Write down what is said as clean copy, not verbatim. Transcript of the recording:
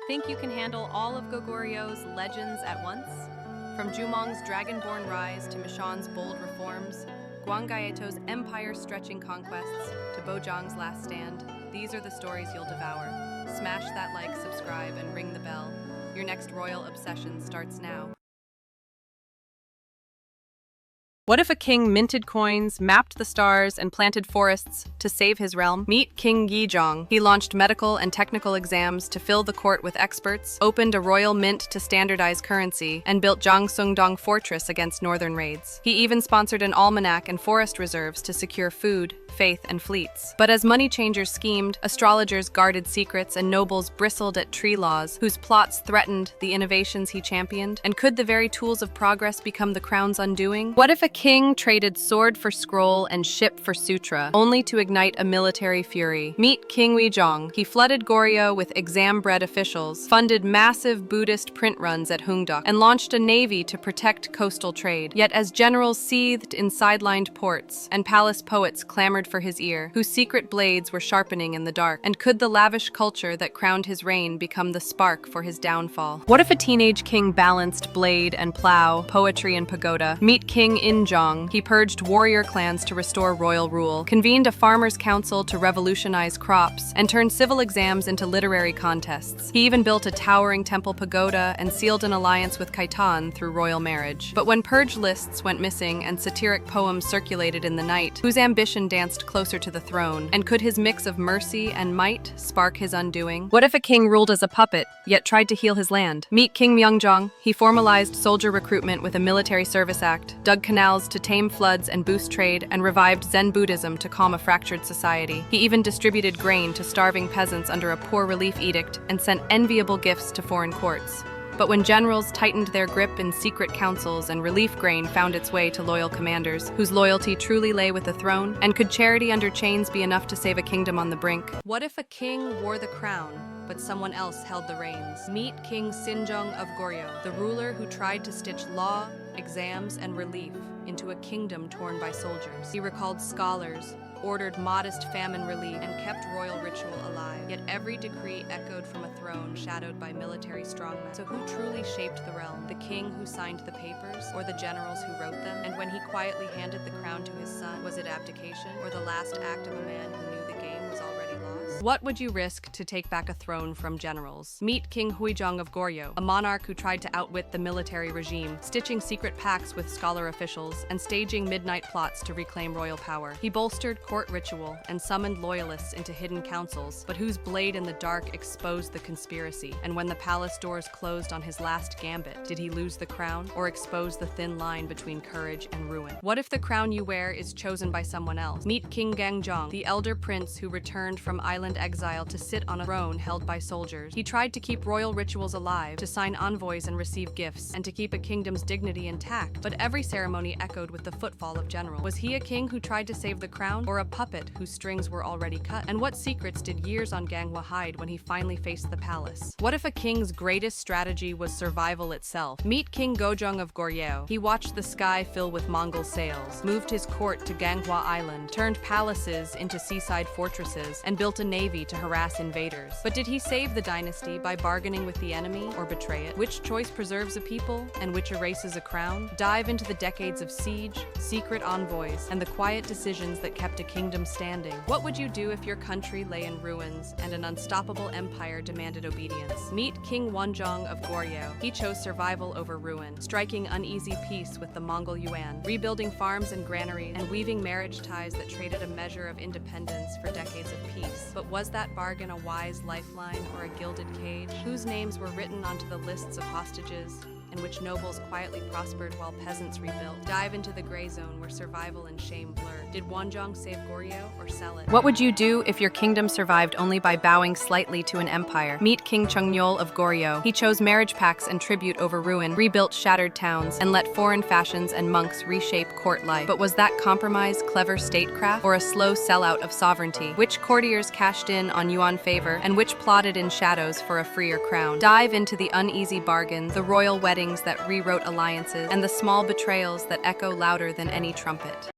Think you can handle all of Gogoryo's legends at once? From Jumong's dragonborn rise to Mishan's bold reforms, Gwanggaeto's empire-stretching conquests to Bojang's last stand, these are the stories you'll devour. Smash that like, subscribe, and ring the bell. Your next royal obsession starts now. What if a king minted coins, mapped the stars, and planted forests to save his realm? Meet King Yizhong. He launched medical and technical exams to fill the court with experts, opened a royal mint to standardize currency, and built Zhangsungdong Fortress against northern raids. He even sponsored an almanac and forest reserves to secure food, faith, and fleets. But as money changers schemed, astrologers guarded secrets, and nobles bristled at tree laws whose plots threatened the innovations he championed. And could the very tools of progress become the crown's undoing? What if a king traded sword for scroll and ship for sutra, only to ignite a military fury? Meet King Weizhong. He flooded Goryeo with exam-bred officials, funded massive Buddhist print runs at Hungdok, and launched a navy to protect coastal trade. Yet as generals seethed in sidelined ports, and palace poets clamored for his ear, whose secret blades were sharpening in the dark, and could the lavish culture that crowned his reign become the spark for his downfall? What if a teenage king balanced blade and plow, poetry and pagoda? Meet King Injong. He purged warrior clans to restore royal rule, convened a farmers' council to revolutionize crops, and turned civil exams into literary contests. He even built a towering temple pagoda and sealed an alliance with Khitan through royal marriage. But when purge lists went missing and satiric poems circulated in the night, whose ambition danced closer to the throne? And could his mix of mercy and might spark his undoing? What if a king ruled as a puppet, yet tried to heal his land? Meet King Myeongjong. He formalized soldier recruitment with a military service act, dug canals to tame floods and boost trade, and revived Zen Buddhism to calm a fractured society. He even distributed grain to starving peasants under a poor relief edict and sent enviable gifts to foreign courts. But when generals tightened their grip in secret councils and relief grain found its way to loyal commanders, whose loyalty truly lay with the throne? And could charity under chains be enough to save a kingdom on the brink? What if a king wore the crown, but someone else held the reins? Meet King Sinjong of Goryeo, the ruler who tried to stitch law, exams, and relief into a kingdom torn by soldiers. He recalled scholars, ordered modest famine relief, and kept royal ritual alive. Yet every decree echoed from a throne shadowed by military strongmen. So who truly shaped the realm? The king who signed the papers, or the generals who wrote them? And when he quietly handed the crown to his son, was it abdication, or the last act of a man who knew the game was already lost? What would you risk to take back a throne from generals? Meet King Huizhong of Goryeo, a monarch who tried to outwit the military regime, stitching secret pacts with scholar officials and staging midnight plots to reclaim royal power. He bolstered court ritual and summoned loyalists into hidden councils, but whose blade in the dark exposed the conspiracy? And when the palace doors closed on his last gambit, did he lose the crown or expose the thin line between courage and ruin? What if the crown you wear is chosen by someone else? Meet King Gangjong, the elder prince who returned from island exile to sit on a throne held by soldiers. He tried to keep royal rituals alive, to sign envoys and receive gifts, and to keep a kingdom's dignity intact. But every ceremony echoed with the footfall of generals. Was he a king who tried to save the crown, or a puppet whose strings were already cut? And what secrets did years on Ganghwa hide when he finally faced the palace? What if a king's greatest strategy was survival itself? Meet King Gojong of Goryeo. He watched the sky fill with Mongol sails, moved his court to Ganghwa Island, turned palaces into seaside fortresses, and built a navy to harass invaders. But did he save the dynasty by bargaining with the enemy, or betray it? Which choice preserves a people, and which erases a crown? Dive into the decades of siege, secret envoys, and the quiet decisions that kept a kingdom standing. What would you do if your country lay in ruins and an unstoppable empire demanded obedience? Meet King Wonjong of Goryeo. He chose survival over ruin, striking uneasy peace with the Mongol Yuan, rebuilding farms and granaries, and weaving marriage ties that traded a measure of independence for decades of peace. But was that bargain a wise lifeline or a gilded cage? Whose names were written onto the lists of hostages, in which nobles quietly prospered while peasants rebuilt? Dive into the gray zone where survival and shame blur. Did Wonjong save Goryeo or sell it? What would you do if your kingdom survived only by bowing slightly to an empire? Meet King Chungnyeol of Goryeo. He chose marriage pacts and tribute over ruin, rebuilt shattered towns, and let foreign fashions and monks reshape court life. But was that compromise clever statecraft, or a slow sellout of sovereignty? Which courtiers cashed in on Yuan favor, and which plotted in shadows for a freer crown? Dive into the uneasy bargains, the royal weddings that rewrote alliances, and the small betrayals that echo louder than any trumpet.